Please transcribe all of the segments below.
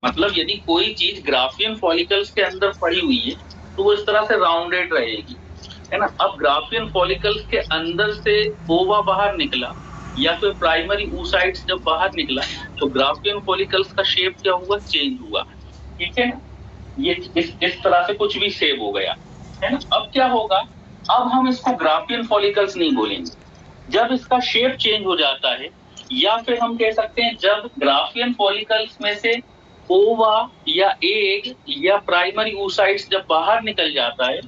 मतलब यदि कोई चीज ग्राफियन फॉलिकल्स के अंदर पड़ी हुई है तो वो इस तरह से राउंडेड रहेगी, है ना। अब ग्राफियन फॉलिकल्स के अंदर से ओवा बाहर निकला या फिर प्राइमरी oocytes जब बाहर निकला तो ग्राफियन फॉलिकल्स का शेप क्या हुआ, चेंज हुआ, ठीक है ना। ये इस तरह से कुछ भी शेप हो गया, है ना। अब क्या होगा, अब हम इसको ग्राफियन फॉलिकल्स नहीं बोलेंगे, जब इसका शेप चेंज हो जाता है या फिर हम कह सकते हैं जब ग्राफियन फॉलिकल्स में से ओवा या एग या प्राइमरी oocytes जब बाहर निकल जाता है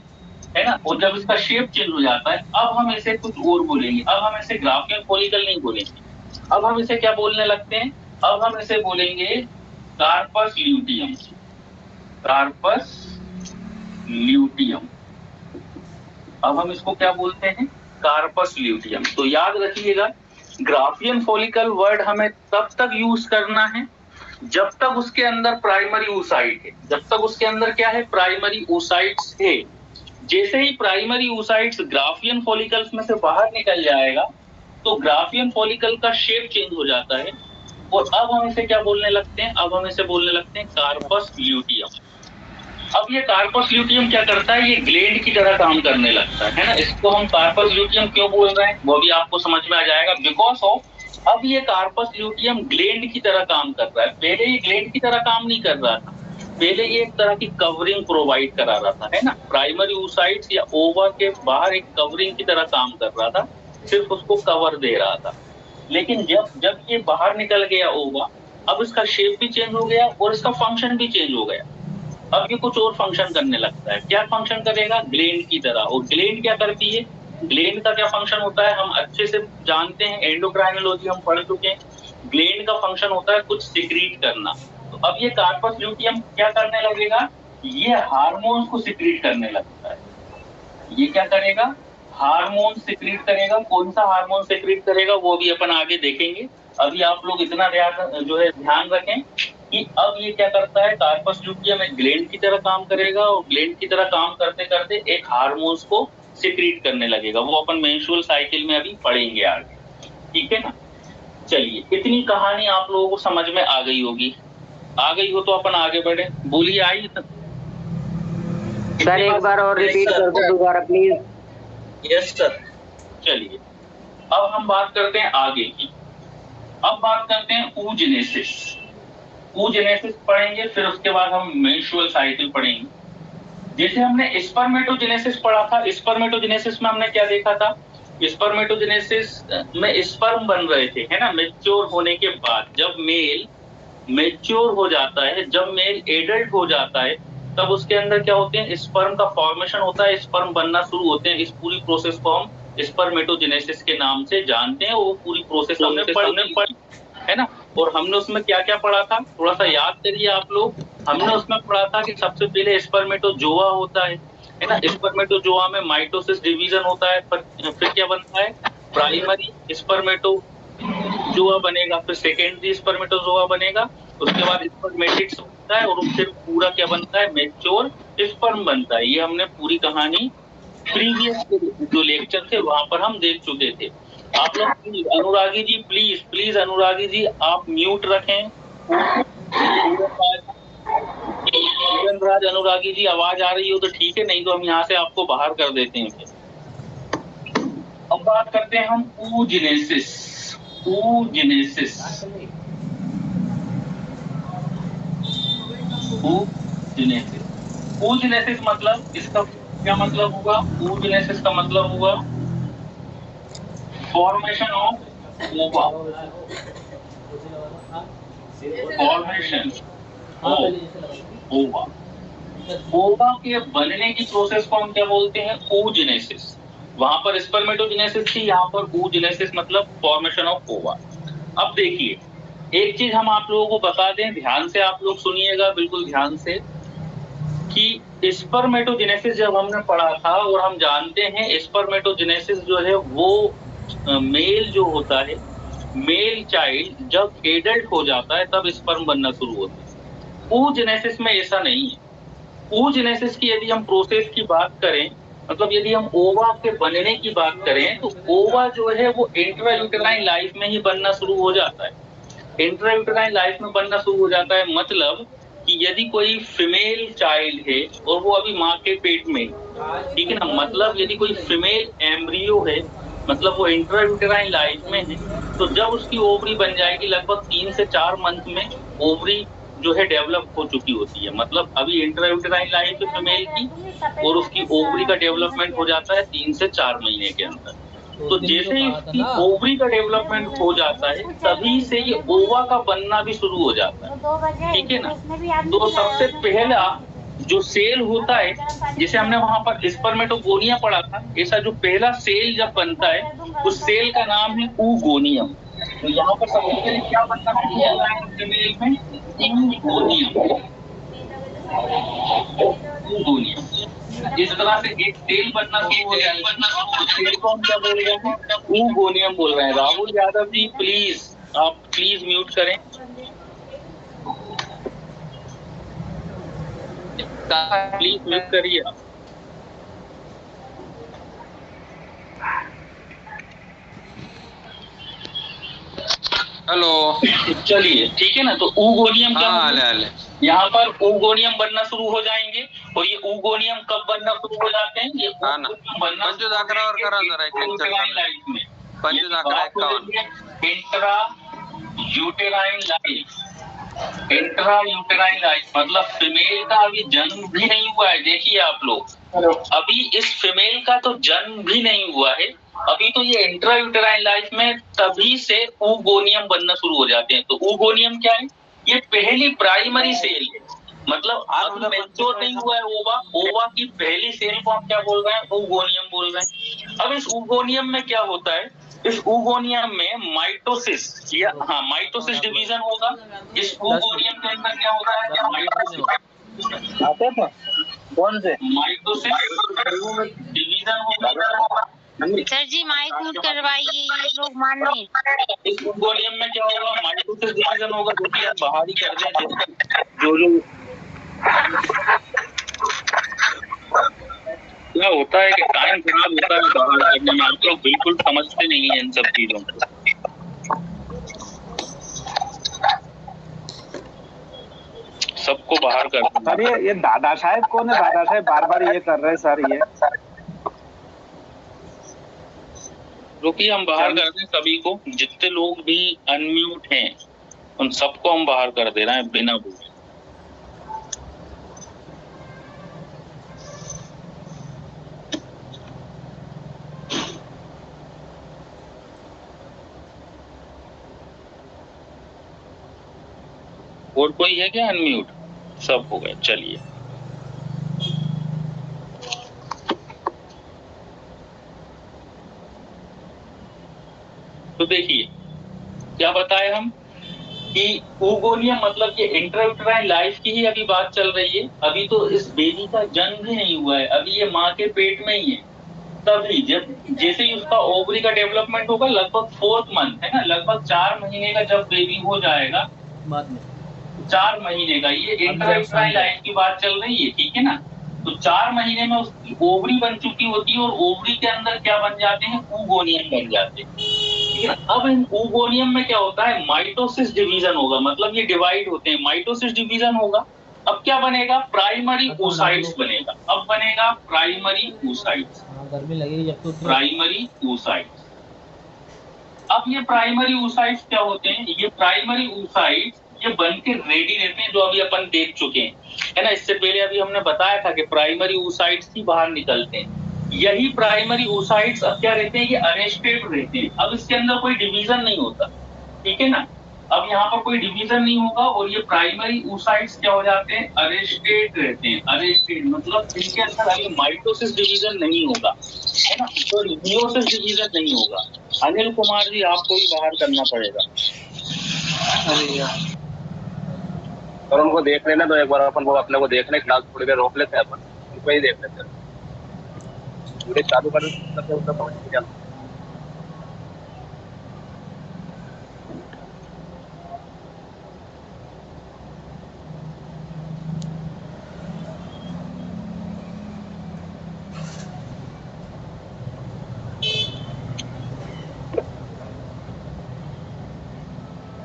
ना, और जब इसका शेप चेंज हो जाता है अब हम इसे कुछ और बोलेंगे। अब हम इसे ग्राफियन फॉलिकल नहीं बोलेंगे, अब हम इसे क्या बोलने लगते हैं, अब हम इसे बोलेंगे कार्पस ल्यूटियम। कार्पस ल्यूटियम, अब हम इसको क्या बोलते हैं, कार्पस ल्यूटियम। तो याद रखिएगा ग्राफियन फॉलिकल वर्ड हमें तब तक यूज करना है जब तक उसके अंदर प्राइमरी oocyte है, जब तक उसके अंदर क्या है, प्राइमरी oocytes है। जैसे ही प्राइमरी oocytes ग्राफियन फॉलिकल्स में से बाहर निकल जाएगा तो ग्राफियन फॉलिकल का शेप चेंज हो जाता है और अब हम इसे क्या बोलने लगते हैं, अब हम इसे बोलने लगते हैं कार्पस ल्यूटियम। अब ये कार्पस ल्यूटियम क्या करता है, ये ग्लैंड की तरह काम करने लगता है ना। इसको हम कार्पस ल्यूटियम क्यों बोल रहे हैं वो भी आपको समझ में आ जाएगा, बिकॉज ऑफ अब ये कार्पस ल्यूटियम ग्लैंड की तरह काम कर रहा है। पहले ये ग्लैंड की तरह काम नहीं कर रहा था, पहले ये एक तरह की कवरिंग प्रोवाइड करा रहा था, है ना। प्राइमरी oocytes या ओवा के बाहर एक कवरिंग की तरह काम कर रहा था, सिर्फ उसको कवर दे रहा था। लेकिन जब जब ये बाहर निकल गया ओवा, अब इसका शेप भी चेंज हो गया और इसका फंक्शन भी चेंज हो गया। अब ये कुछ और फंक्शन करने लगता है। क्या फंक्शन करेगा, ग्लैंड की तरह। और ग्लैंड क्या करती है, ग्लैंड का क्या फंक्शन होता है हम अच्छे से जानते हैं, एंडोक्राइनोलॉजी हम पढ़ चुके हैं। ग्लैंड का फंक्शन होता है कुछ सिक्रीट करना। तो अब ये कार्पस ल्यूटियम क्या करने लगेगा, ये हार्मोन्स को सिक्रीट करने लगता है। ये क्या करेगा, हार्मोन सिक्रीट करेगा। कौन सा हार्मोन सिक्रीट करेगा वो भी अपन आगे देखेंगे। अभी आप लोग इतना ध्यान रखें कि अब ये क्या करता है, कार्पस ल्यूटियम एक ग्लैंड की तरह काम करेगा और ग्लैंड की तरह काम करते करते एक हार्मोन्स को सिक्रीट करने लगेगा। वो अपन मेंस्ट्रुअल साइकिल में अभी पढ़ेंगे आगे, ठीक है ना। चलिए, इतनी कहानी आप लोगों को समझ में आ गई होगी। आ गई हो तो अपन आगे बढ़े। बोलिए, आई सर एक बार और रिपीट कर दो दोबारा प्लीज। Yes sir. चलिए, अब हम बात करते हैं आगे की। अब बात करते हैं oogenesis। oogenesis पढ़ेंगे, फिर उसके बाद हम मेंस्ट्रुअल साइकिल पढ़ेंगे। जैसे हमने स्पर्मेटोजेनेसिस पढ़ा था, स्पर्मेटोजेनेसिस में हमने क्या देखा था, स्पर्मेटोजेनेसिस में स्पर्म बन रहे थे, है ना। मैच्योर होने के बाद जब मेल मैच्योर हो जाता है, जब मेल एडल्ट हो जाता है, तब उसके अंदर क्या होते हैं, स्पर्म का फॉर्मेशन होता है, स्पर्म बनना शुरू होते हैं। इस पूरी प्रोसेस को हम स्पर्मेटोजेनेसिस के नाम से जानते हैं। वो पूरी प्रोसेस हमने पढ़ी, है ना। और हमने उसमें क्या क्या पढ़ा था, थोड़ा सा याद करिए आप लोग। हमने उसमें पढ़ा था कि सबसे पहले स्पर्मेटोजोआ होता है ना। स्पर्मेटोजोआ में माइटोसिस डिवीजन होता है, फिर क्या बनता है, प्राइमरी स्पर्मेटोजोआ बनेगा, फिर सेकेंडरी स्पर्मेटोजोआ बनेगा, उसके बाद स्पर्मेटिड्स बनता है और फिर पूरा क्या बनता है, मैच्योर स्पर्म बनता है। ये हमने पूरी कहानी प्रीवियस जो लेक्चर थे वहां पर हम देख चुके थे। आप लोग अनुरागी जी प्लीज अनुरागी जी आप म्यूट रखें। राज अनुरागी जी आवाज आ रही हो तो ठीक है, नहीं तो हम यहाँ से आपको बाहर कर देते हैं। अब बात करते हैं हम oogenesis। oogenesis oogenesis मतलब इसका क्या मतलब होगा, oogenesis का मतलब होगा फॉर्मेशन ऑफ ओवा। फॉर्मेशन ऑफ ओवा। ओवा के बनने की प्रोसेस को हम क्या बोलते हैं, oogenesis। वहां पर स्पर्मेटोजेनेसिस थी, यहाँ पर oogenesis मतलब फॉर्मेशन ऑफ ओवा। अब देखिए, एक चीज हम आप लोगों को बता दें, ध्यान से आप लोग सुनिएगा, बिल्कुल ध्यान से, कि स्पर्मेटोजेनेसिस जब हमने पढ़ा था और हम जानते हैं स्पर्मेटोजेनेसिस जो है वो मेल जो होता है, मेल चाइल्ड जब एडल्ट हो जाता है तब स्पर्म बनना शुरू होता है। oogenesis में ऐसा नहीं है। oogenesis की यदि हम प्रोसेस की बात करें, मतलब यदि हम ओवा के बनने की बात करें तो ओवा जो है वो इंट्रायूटेराइन लाइफ में ही बनना शुरू हो जाता है। इंट्रायूटेराइन लाइफ में बनना शुरू हो जाता है, मतलब कि यदि कोई फीमेल चाइल्ड है और वो अभी माँ के पेट में, ठीक है ना, मतलब यदि कोई फीमेल एम्ब्रियो है, मतलब वो इंट्रायूटेराइन लाइफ में है, तो जब उसकी ओवरी बन जाएगी लगभग 3 से 4 मंथ में ओवरी जो है डेवलप हो चुकी होती है। मतलब अभी इंट्रायूटेराइन लाइफ है फीमेल की और उसकी ओवरी का डेवलपमेंट हो जाता है 3 से 4 महीने के अंदर। तो जैसे ही उसकी ओवरी का डेवलपमेंट हो जाता है तभी से ये ओवा का बनना भी शुरू हो जाता है, ठीक है ना। तो सबसे पहला जो सेल होता है, जैसे हमने वहां पर स्पर्मेटोगोनिया पढ़ा था, ऐसा जो पहला सेल जब बनता है उस सेल का नाम है oogoनियम। तो यहाँ पर सबसे पहले क्या बनना शुरू हो रहा है फीमेल में, oogoनियम। oogoनियम इस तरह से एक सेल बनना शुरू हो जाएगा। उस सेल को हम क्या बोल रहे हैं, oogoनियम बोल रहे हैं। राहुल यादव जी प्लीज, आप प्लीज म्यूट करें। प्लीज म्यूट करिए आप। हेलो, चलिए ठीक है ना। तो oogoनियम क्या हाँ, यहाँ पर oogoनियम बनना शुरू हो जाएंगे। और ये oogoनियम कब बनना शुरू हो जाते हैं, ये oogoनियम बनना लाइफ में। Intra uterine life, intra uterine life मतलब फीमेल का अभी जन्म भी नहीं हुआ है। देखिए आप लोग, अभी इस फीमेल का तो जन्म भी नहीं हुआ है, अभी तो ये इंट्रा यूटेराइन लाइफ में तभी से oogoनियम बनना शुरू हो जाते हैं। तो oogoनियम क्या है, ये पहली प्राइमरी सेल है, मतलब अभी मैच्योर नहीं हुआ है ओवा। ओवा की पहली सेल को हम क्या बोल रहे हैं, oogoनियम बोल रहे हैं। अब इस oogoनियम में क्या होता है, इस oogoनियम में माइटोसिस या माइटोसिस डिवीजन होगा। इस oogoनियम के अंदर क्या होता है, माइटोसिस आते थे कौन से माइटोसिस डिवीजन होगा। सर जी माइक म्यूट करवाइए, ये लोग मान नहीं। इस oogoनियम में क्या होगा, माइटोसिस डिवीजन होगा, जो कि हम बाहर ही कर दें। जो क्या होता है कि टाइम खराब होता है बाहर करने में, आप लोग बिल्कुल समझते नहीं है इन सब चीजों को। सबको बाहर कर सर ये दादा साहेब कौन है? दादा साहेब बार बार ये कर रहे हैं सर। ये रुकिए, हम बाहर कर दें सभी को, जितने लोग भी अनम्यूट हैं उन सबको हम बाहर कर दे रहे हैं बिना बोले। और कोई है क्या अनम्यूट? सब हो गए, चलिए। तो देखिए क्या बताए हम कि oogoनियम मतलब ये इंट्रायूटेराइन लाइफ की ही अभी बात चल रही है। अभी तो इस बेबी का जन्म भी नहीं हुआ है, अभी ये माँ के पेट में ही है। तभी जब जैसे ही उसका ओवरी का डेवलपमेंट होगा, लगभग 4th मंथ है ना, लगभग 4 महीने का जब बेबी हो जाएगा, 4 महीने का, ये इंट्रायूटेराइन लाइफ की बात चल रही है, ठीक है ना। तो 4 महीने में उसकी ओवरी बन चुकी होती है और ओवरी के अंदर क्या बन जाते हैं, oogoनियम बन जाते हैं। अब इन oogoनियम में क्या होता है, माइटोसिस डिवीजन होगा, मतलब ये डिवाइड होते हैं, माइटोसिस डिवीजन होगा। अब क्या बनेगा, प्राइमरी oocytes बनेगा। अब बनेगा प्राइमरी oocytes, गर्मी लगेगी जब तो प्राइमरी oocytes। अब ये प्राइमरी oocytes क्या होते हैं, ये प्राइमरी oocytes ये बन के रेडी रहते हैं, जो अभी अपन देख चुके हैं, है ना। इससे पहले अभी हमने बताया था कि प्राइमरी oocytes ही बाहर निकलते हैं। यही प्राइमरी oocytes अब क्या रहते हैं, ये अरेस्टेड रहते हैं। अब इसके अंदर कोई डिवीजन नहीं होता, ठीक है ना। अब यहाँ पर कोई डिवीजन नहीं होगा और ये प्राइमरी oocytes क्या हो जाते हैं, अरेस्टेड रहते हैं। अरेस्टेड मतलब इनके अंदर अभी माइटोसिस डिवीजन नहीं होगा, है ना, तो मियोसिस डिवीजन नहीं होगा। अनिल कुमार जी आपको भी बाहर करना पड़ेगा। और उनको देख लेना, तो एक बार अपन वो अपने को देखने क्लास थोड़ी देर रोक लेते हैं, अपन उनको ही देख लेते हैं। पूरे चालू कर सकते उनका समझ नहीं आता।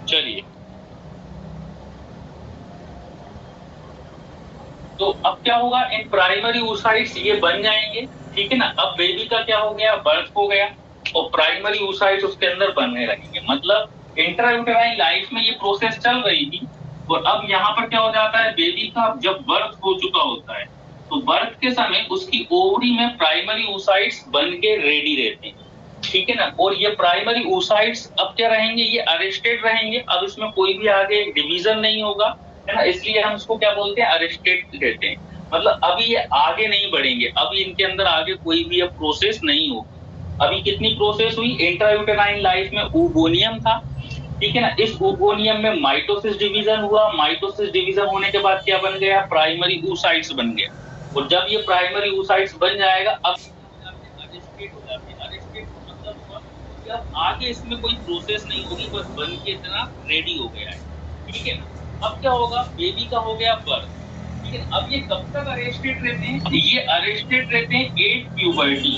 चलिए तो अब क्या होगा, इन प्राइमरी oocytes ये बन जाएंगे, ठीक है ना। अब बेबी का क्या हो गया, बर्थ हो गया और प्राइमरी oocytes उसके अंदर बनने लगेंगे। मतलब इंट्रायूटेराइन लाइफ में ये प्रोसेस चल रही थी और अब यहाँ पर क्या हो जाता है, बेबी का जब बर्थ हो चुका होता है तो बर्थ के समय उसकी ओवरी में प्राइमरी oocytes बन के रेडी रहते हैं, ठीक है ना। और ये प्राइमरी oocytes अब क्या रहेंगे, ये अरेस्टेड रहेंगे। अब इसमें कोई भी आगे डिवीजन नहीं होगा, है ना, इसलिए हम इसको क्या बोलते हैं, अरेस्टेड कहते हैं। मतलब अभी ये आगे नहीं बढ़ेंगे, अभी इनके अंदर आगे कोई भी अब प्रोसेस नहीं होगी। अभी कितनी प्रोसेस हुई, इंट्रायूटेराइन लाइफ में oogoनियम था, ठीक है ना। इस oogoनियम में माइटोसिस डिवीजन हुआ, माइटोसिस डिवीजन होने के बाद क्या बन गया, प्राइमरी oocytes बन गया। और जब ये प्राइमरी oocytes बन जाएगा, अब अरेस्टेड हो जाते हैं। अरेस्टेड मतलब हुआ कि अब आगे इसमें कोई प्रोसेस नहीं होगी, बस बन के इतना रेडी हो गया है, ठीक है ना। अब क्या होगा, बेबी का हो गया बर्थ, ठीक है। अब ये कब तक अरेस्टेड रहते हैं, ये अरेस्टेड रहते हैं 8 प्यूबर्टी।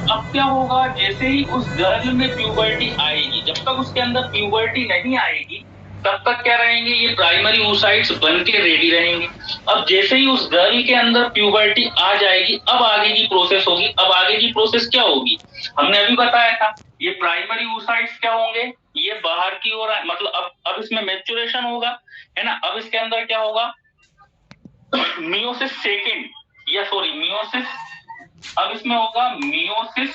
अब क्या होगा, जैसे ही उस गर्ल में प्यूबर्टी आएगी, जब तक उसके अंदर प्यूबर्टी नहीं आएगी तब तक क्या रहेंगे, ये प्राइमरी oocytes बन के रेडी रहेंगे। अब जैसे ही उस गर्ल के अंदर प्यूबर्टी आ जाएगी, अब आगे की प्रोसेस होगी। अब आगे की प्रोसेस क्या होगी, हमने अभी बताया था, ये प्राइमरी oocytes क्या होंगे, ये बाहर की ओर, मतलब अब इसमें मैच्योरेशन होगा, है ना। अब इसके अंदर क्या होगा, मियोसिस सेकेंड मियोसिस, अब इसमें होगा मियोसिस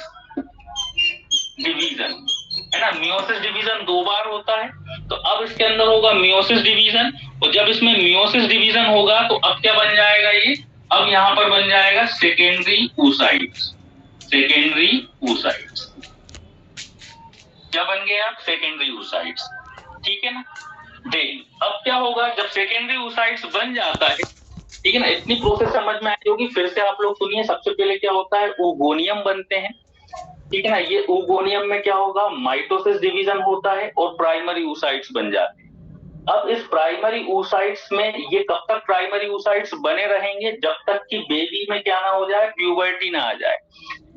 डिवीजन, है ना। मियोसिस डिवीजन 2 बार होता है, तो अब इसके अंदर होगा मियोसिस डिवीजन। और जब इसमें मियोसिस डिवीजन होगा तो अब क्या बन जाएगा ये, अब यहाँ पर बन जाएगा सेकेंडरी oocytes। क्या बन गया, सेकेंडरी oocytes, ठीक है ना। देन अब क्या होगा, जब सेकेंडरी oocytes बन जाता है, ठीक है ना, इतनी प्रोसेस समझ में आई होगी। फिर से आप लोग सुनिए, सबसे पहले क्या होता है, oogoनियम बनते हैं, ठीक है ना। ये oogoनियम में क्या होगा, माइटोसिस डिवीजन होता है और प्राइमरी oocytes बन जाते हैं। अब इस प्राइमरी oocytes में ये कब तक प्राइमरी oocytes बने रहेंगे, जब तक कि बेबी में क्या ना हो जाए, प्यूबर्टी ना आ जाए।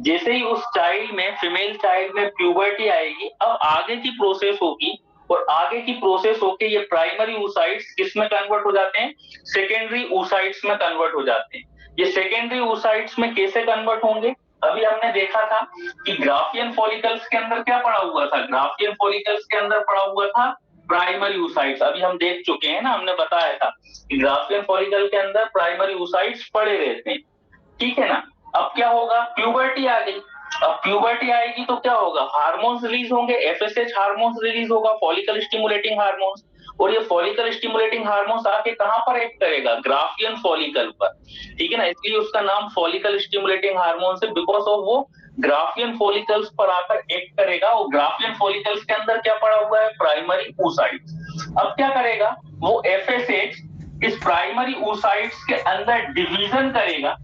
जैसे ही उस चाइल्ड में, फीमेल चाइल्ड में प्यूबर्टी आएगी, अब आगे की प्रोसेस होगी और आगे की प्रोसेस होके ये प्राइमरी oocytes किस में कन्वर्ट हो जाते हैं, सेकेंडरी oocytes में कन्वर्ट हो जाते हैं। ये सेकेंडरी oocytes में कैसे कन्वर्ट होंगे, अभी हमने देखा था कि ग्राफियन फॉलिकल्स के अंदर क्या पड़ा हुआ था, ग्राफियन फॉलिकल्स के अंदर पड़ा हुआ था प्राइमरी oocytes। अभी हम देख चुके हैं ना, हमने बताया था कि ग्राफियन फॉलिकल के अंदर प्राइमरी oocytes पड़े रहते हैं, ठीक है ना। अब क्या होगा, प्यूबर्टी आ गई। अब प्यूबर्टी आएगी तो क्या होगा, हार्मोन्स रिलीज होंगे, एफएसएच हार्मोन्स रिलीज होगा, फॉलिकल स्टिमुलेटिंग हार्मोन्स। और ये फॉलिकल स्टिमुलेटिंग हार्मोन्स आके कहां पर एक्ट करेगा, ग्राफियन फॉलिकल पर, ठीक है ना। इसलिए उसका नाम फॉलिकल स्टिमुलेटिंग हार्मोन है, बिकॉज ऑफ वो ग्राफियन फॉलिकल्स पर आकर एक्ट करेगा। और ग्राफियन फॉलिकल्स के अंदर क्या पड़ा हुआ है, प्राइमरी oocytes। अब क्या करेगा, वो एफएसएच इस प्राइमरी oocytes के अंदर डिवीजन करेगा।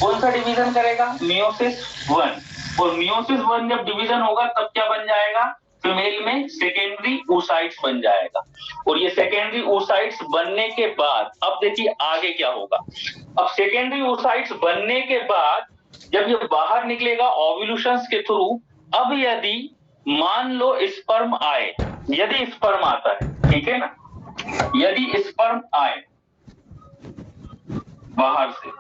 कौन सा डिवीजन करेगा, मियोसिस 1। और मियोसिस 1 जब डिवीजन होगा तब क्या बन जाएगा, फीमेल में सेकेंडरी oocytes बन जाएगा। और ये सेकेंडरी oocytes बनने के बाद, अब देखिए आगे क्या होगा। अब सेकेंडरी oocytes बनने के बाद जब ये बाहर निकलेगा ओव्यूलेशंस के थ्रू, अब यदि मान लो स्पर्म आए, यदि स्पर्म आता है, ठीक है ना, यदि स्पर्म आए बाहर से,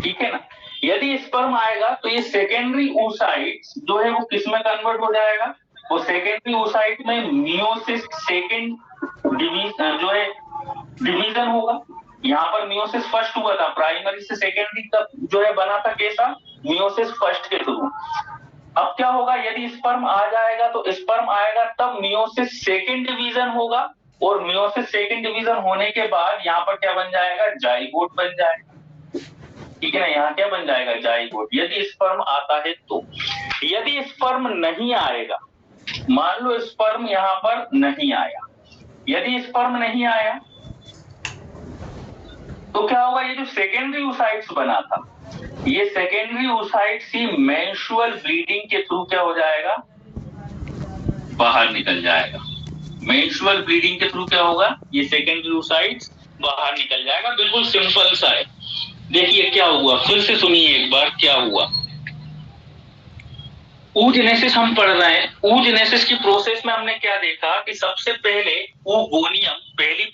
ठीक है ना, यदि स्पर्म आएगा तो ये सेकेंडरी oocytes जो है वो किस में कन्वर्ट हो जाएगा, वो सेकेंडरी oocyte में मियोसिस सेकेंड जो है डिवीजन होगा। यहाँ पर मियोसिस फर्स्ट हुआ था, प्राइमरी से सेकेंडरी तक जो है बना था कैसा, मियोसिस फर्स्ट के थ्रू। अब क्या होगा, यदि स्पर्म आ जाएगा तो स्पर्म आएगा तब मियोसिस सेकेंड डिवीजन होगा। और मियोसिस सेकेंड डिवीजन होने के बाद यहाँ पर क्या बन जाएगा, जाइगोट बन जाएगा, ठीक है ना। यहाँ क्या बन जाएगा, जाइगोट, यदि स्पर्म आता है तो। यदि स्पर्म नहीं आएगा, मान लो स्पर्म यहाँ पर नहीं आया, यदि स्पर्म नहीं आया तो क्या होगा, ये जो सेकेंडरी oocytes बना था, ये सेकेंडरी oocytes ही मेंस्ट्रुअल ब्लीडिंग के थ्रू क्या हो जाएगा, बाहर निकल जाएगा। मेंस्ट्रुअल ब्लीडिंग के थ्रू क्या होगा, ये सेकेंडरी oocytes बाहर निकल जाएगा। बिल्कुल सिंपल सा है। देखिए क्या हुआ, फिर से सुनिए एक बार क्या हुआ। oogenesis हम पढ़ रहे हैं। oogenesis की प्रोसेस में हमने क्या देखा कि सबसे पहले oogoनियम, पहली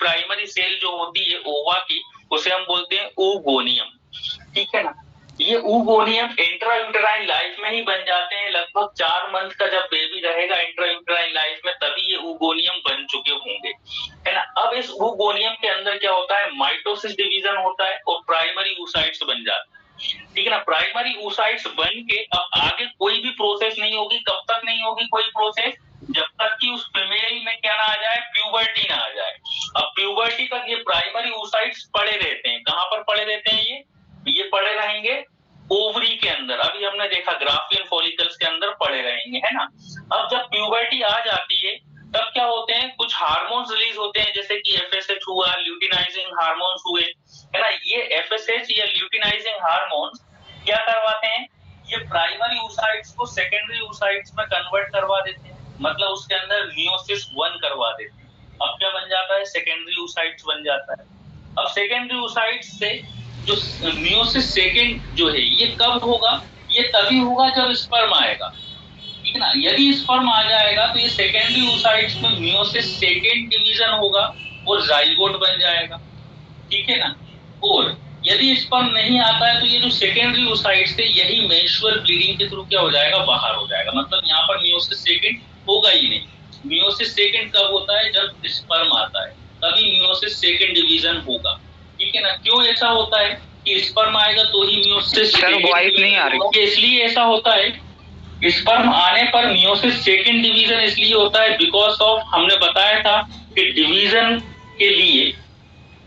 सेल जो होती है ओवा की, उसे हम बोलते हैं oogoneum, ठीक है ना। ये oogoneum इंट्रायूटेराइन लाइफ में ही बन जाते हैं। लगभग 4 मंथ का जब बेबी रहेगा इंट्रायूटेराइन लाइफ में, तभी ये oogoneum बन चुके होंगे, है ना। अब इस oogoneum के अंदर क्या होता है, माइटोसिस डिवीजन होता है और प्राइमरी oocytes बन जाते हैं, ठीक है ना। प्राइमरी oocytes बन के अब आगे कोई भी प्रोसेस नहीं होगी। कब तक नहीं होगी कोई प्रोसेस, जब तक कि उस फीमेल में क्या ना आ जाए, प्यूबर्टी ना आ जाए। अब प्यूबर्टी तक ये प्राइमरी oocytes पड़े रहते हैं। कहां पर पड़े रहते हैं ये पड़े रहेंगे ओवरी के अंदर। अभी हमने देखा ग्राफियन फॉलिकल्स के अंदर पड़े रहेंगे, है ना। अब जब प्यूबर्टी आ जाती है तब क्या होते हैं, कुछ हार्मोन्स रिलीज होते हैं, जैसे कि एफएसएच हुआ, ल्यूटिनाइजिंग हार्मोन्स हुए, है ना। ये एफएसएच या ल्यूटिनाइजिंग हार्मोन्स क्या करवाते हैं, ये प्राइमरी oocytes को सेकेंडरी oocytes में कन्वर्ट करवा देते हैं, मतलब उसके अंदर मियोसिस 1 करवा देते हैं। अब क्या बन जाता है, सेकेंडरी oocytes बन जाता है। अब सेकेंडरी oocytes से जो मियोसिस सेकेंड जो है ये कब होगा, ये तभी होगा जब स्पर्म आएगा, ठीक है ना। यदि स्पर्म आ जाएगा तो ये सेकेंडरी oocytes में मियोसिस सेकेंड डिवीजन होगा और जाइगोट बन जाएगा, ठीक है ना। और यदि स्पर्म नहीं आता है तो ये जो सेकेंडरी oocytes है यही मेंस्ट्रुअल ब्लीडिंग के थ्रू क्या हो जाएगा, बाहर हो जाएगा। मतलब यहाँ पर मियोसिस सेकेंड होगा ही नहीं। मियोसिस सेकेंड कब होता है, जब स्पर्म आता है, तभी मियोसिस सेकेंड डिवीजन होगा, ठीक है ना। क्यों ऐसा होता है कि स्पर्म आएगा तो ही मियोसिस नहीं आ रही, इसलिए ऐसा होता है। स्पर्म आने पर मियोसिस सेकेंड डिवीजन इसलिए होता है बिकॉज ऑफ, हमने बताया था कि डिवीजन के लिए,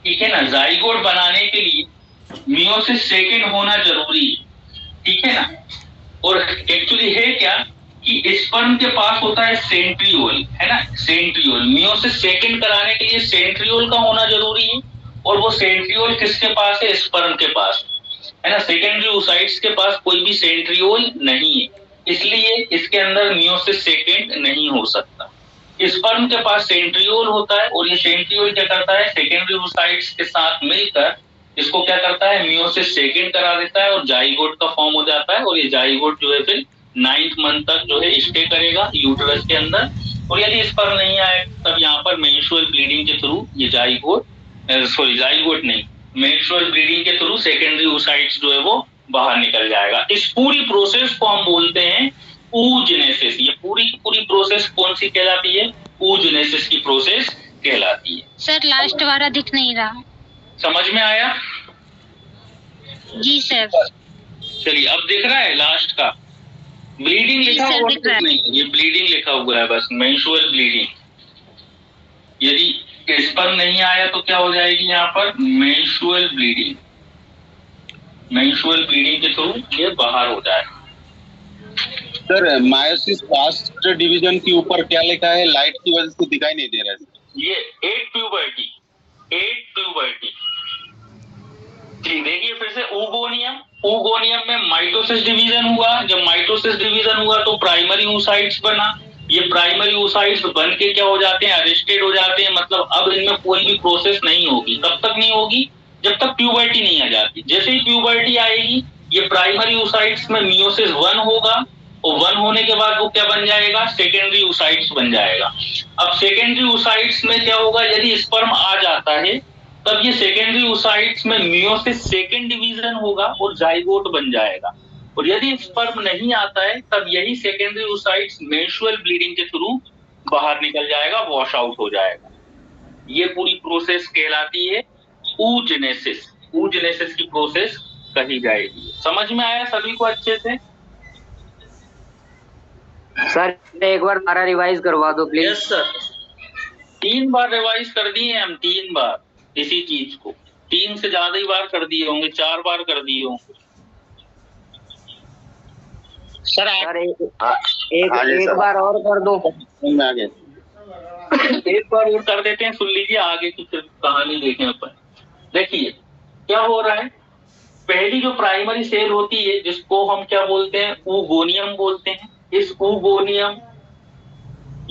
ठीक है ना, जाइगोट बनाने के लिए मियोसिस सेकेंड होना जरूरी है, ठीक है ना। और एक्चुअली है क्या कि स्पर्म के पास होता है सेंट्रियोल, है ना, सेंट्रियोल। मियोसिस सेकेंड कराने के लिए सेंट्रियोल का होना जरूरी है, और वो सेंट्रियोल किसके पास है, स्पर्म के पास, है ना। सेकेंडरी oocytes के पास कोई भी सेंट्रियोल नहीं है, इसलिए इसके अंदर मियोसिस सेकेंड नहीं हो सकता। स्पर्म के पास सेंट्रियोल होता है और ये सेंट्रियोल क्या करता है, सेकेंडरी oocytes के साथ मिलकर इसको क्या करता है, मियोसिस सेकेंड करा देता है और जाइगोट का फॉर्म हो जाता है। और ये जाइगोट जो है फिर 9th मंथ तक जो है स्टे करेगा यूट्रस के अंदर। और यदि स्पर्म नहीं आए तब यहाँ पर मेंस्ट्रुअल ब्लीडिंग के थ्रू ये जाइगोट नहीं, मेंस्ट्रुअल ब्लीडिंग के थ्रू सेकेंडरी oocytes जो है वो बाहर निकल जाएगा। इस पूरी प्रोसेस को हम बोलते हैं oogenesis। ये पूरी की पूरी प्रोसेस कौन सी कहलाती है, oogenesis की प्रोसेस कहलाती है। सर लास्ट वाला दिख नहीं रहा। समझ में आया? जी सर। चलिए अब दिख रहा है लास्ट का, ब्लीडिंग लिखा हुआ नहीं, ये ब्लीडिंग लिखा हुआ है बस, मेंस्ट्रुअल ब्लीडिंग। यदि स्पर्म नहीं आया तो क्या हो जाएगी यहाँ पर, मेंस्ट्रुअल ब्लीडिंग। मेंस्ट्रुअल ब्लीडिंग के थ्रू ये बाहर हो जाएगा। सर मायोसिस लास्ट डिवीजन के ऊपर क्या लिखा है, लाइट की वजह से दिखाई नहीं दे रहा है। ये 8 प्यूबर्टी ठीक, देखिए फिर से oogoneum में माइटोसिस डिवीजन हुआ। जब माइटोसिस डिवीजन हुआ तो प्राइमरी oocytes बना। ये प्राइमरी oocytes बन के क्या हो जाते हैं, अरेस्टेड हो जाते हैं। मतलब अब इनमें कोई भी प्रोसेस नहीं होगी। कब तक नहीं होगी, जब तक प्यूबर्टी नहीं आ जाती। जैसे ही प्यूबर्टी आएगी ये प्राइमरी oocytes में मियोसिस 1 होगा और 1 होने के बाद वो क्या बन जाएगा, सेकेंडरी oocytes बन जाएगा। अब सेकेंडरी oocytes में क्या होगा, यदि स्पर्म आ जाता है तब ये सेकेंडरी oocytes में मियोसिस सेकेंड डिवीजन होगा और जाइगोट बन जाएगा। और यदि स्पर्म नहीं आता है तब यही सेकेंडरी oocytes मेंस्ट्रुअल ब्लीडिंग के थ्रू बाहर निकल जाएगा, वॉश आउट हो जाएगा। ये पूरी प्रोसेस कहलाती है oogenesis। oogenesis की प्रोसेस कही जाएगी। समझ में आया सभी को अच्छे से? सर एक बार दोबारा रिवाइज करवा दो please. Yes sir, 3 bar revise कर दिए हम, 3 बार इसी चीज को, 3 से ज्यादा ही बार कर दिए होंगे, 4 बार कर दिए होंगे सर। एक बार और कर दो, आगे एक बार और कर देते हैं, सुन लीजिए आगे की फिर कहानी देखें अपन। देखिए क्या हो रहा है, पहली जो प्राइमरी सेल होती है जिसको हम क्या बोलते हैं, oogoneum बोलते हैं। इस oogoneum,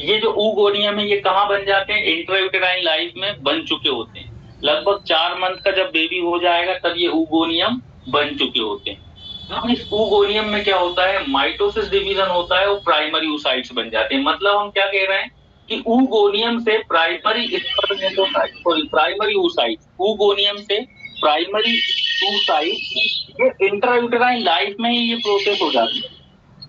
ये जो oogoneum है ये कहाँ बन जाते हैं, इंट्रायूटेराइन लाइफ में बन चुके होते हैं। लगभग 4 मंथ का जब बेबी हो जाएगा तब ये oogoneum बन चुके होते हैं। अब इस oogoneum में क्या होता है, माइटोसिस डिवीजन होता है और प्राइमरी oocytes बन जाते हैं। मतलब हम क्या कह रहे हैं कि ऊगोनियम से primary spermatocyte, primary oocyte, oogonium से प्राइमरी oocyte, ये इंट्रायूटेराइन लाइफ में ही ये प्रोसेस हो जाती है।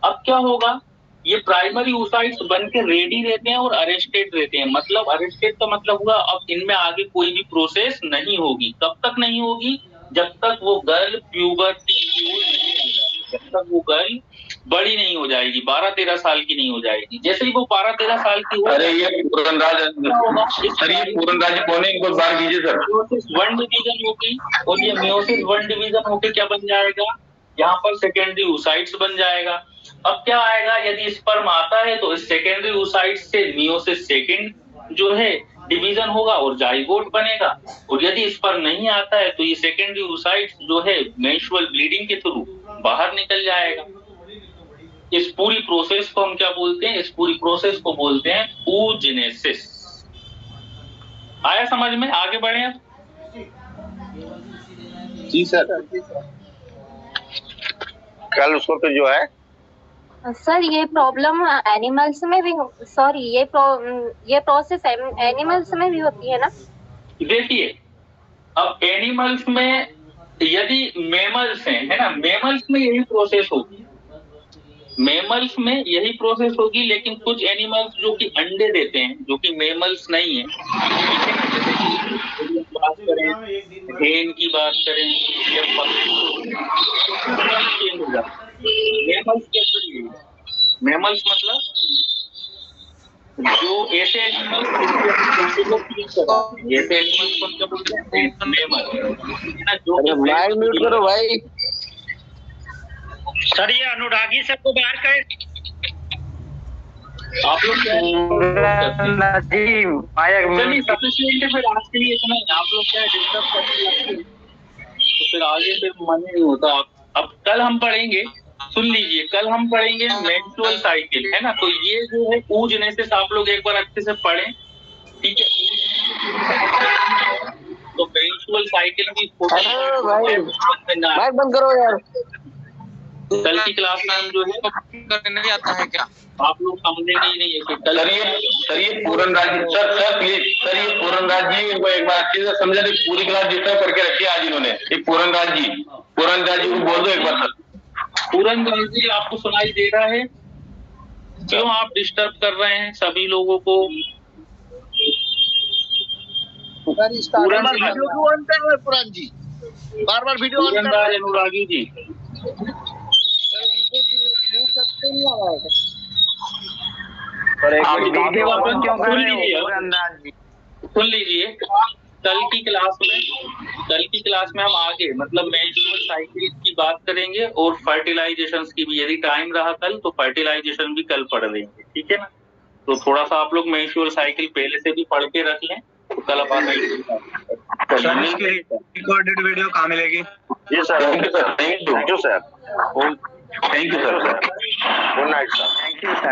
अब क्या होगा, ये प्राइमरी oocytes बन के रेडी रहते हैं और अरेस्टेड रहते हैं। मतलब अरेस्टेड का मतलब हुआ अब इनमें आगे कोई भी प्रोसेस नहीं होगी। कब तक नहीं होगी? जब तक वो गर्ल प्यूबर्टी नहीं हो जाएगी, जब तक वो गर्ल बड़ी नहीं हो जाएगी, 12-13 साल की नहीं हो जाएगी। जैसे ही वो 12-13 साल की हो, अरे ये पूरनराज सर, ये पूरनराज कौन है, इनको बाहर कीजिए सर। मियोसिस 1 डिवीजन होगी और ये मियोसिस 1 डिवीजन होके क्या बन जाएगा, यहाँ पर सेकेंडरी oocytes बन जाएगा। अब क्या आएगा, यदि स्पर्म आता है तो इस सेकेंडरी oocytes से मियोसिस सेकेंड जो है डिवीजन होगा और जाइगोट बनेगा। और यदि स्पर्म नहीं आता है तो ये सेकेंडरी oocytes जो है मेंस्ट्रुअल ब्लीडिंग के थ्रू बाहर निकल जाएगा। इस पूरी प्रोसेस को हम क्या बोलते हैं? इस पूरी प्रोसेस को बोलते हैं oogenesis। आया समझ में? आगे बढ़े आप। जी सर। कल उसको तो जो है सर ये प्रॉब्लम एनिमल्स में भी, सॉरी ये प्रोसेस एनिमल्स में भी होती है ना? देखिए, अब एनिमल्स में यदि मेमल्स हैं, है ना, मेमल्स में यही प्रोसेस होगी, मेमल्स में यही प्रोसेस होगी। लेकिन कुछ एनिमल्स जो कि अंडे देते हैं, जो कि मेमल्स नहीं है, बात करें हेन की बात करें या मेमल्स के अंदर ये, मेमल्स मतलब जो ऐसे एनिमल्स जैसे एनिमल्स को क्या बोलते हैं? मेमल, जो माइक म्यूट करो भाई। सर ये अनुरागी सर को बाहर करें। आप लोग क्या चलिए सफिशिएंट है, फिर आज के लिए इतना ही। आप लोग क्या डिस्टर्ब करते हैं तो फिर आगे फिर मन नहीं होता। अब कल हम पढ़ेंगे, सुन लीजिए, कल हम पढ़ेंगे मेंस्ट्रुअल साइकिल, है ना। तो ये जो है oogenesis आप लोग एक बार अच्छे से पढ़ें, ठीक है। तो मेंस्ट्रुअल साइकिल भी माइक बंद करो यार। कल की क्लास में हम जो है नहीं आता है क्या? आप लोग समझेंगे ही नहीं है कि कल सर ये पूरनराज सर प्लीज सर, ये पूरनराज जी इनको एक बार अच्छे से समझा दी। पूरी क्लास डिस्टर्ब करके रखी है आज इन्होंने। ये पूरनराज जी को बोल दो एक बार सर। पूरनराज जी आपको सुनाई दे रहा है? क्यों आप डिस्टर्ब कर रहे हैं सभी लोगों को? पुरान जी बार बार वीडियो ऑन कर रहे पूरनराज अनुरागी जी, सुन लीजिए, कल की क्लास में हम आगे मतलब मेंस्ट्रुअल साइकिल की बात करेंगे और फर्टिलाइजेशन की भी। यदि टाइम रहा कल तो फर्टिलाइजेशन भी कल पढ़ लेंगे, ठीक है ना। तो थोड़ा सा आप लोग मेंस्ट्रुअल साइकिल पहले से भी पढ़ के रख लें, तो कल अपन रिकॉर्डेड वीडियो कहाँ मिलेगी? जी sir. Thank you sir. Thank you sir. Good night sir. Thank you sir.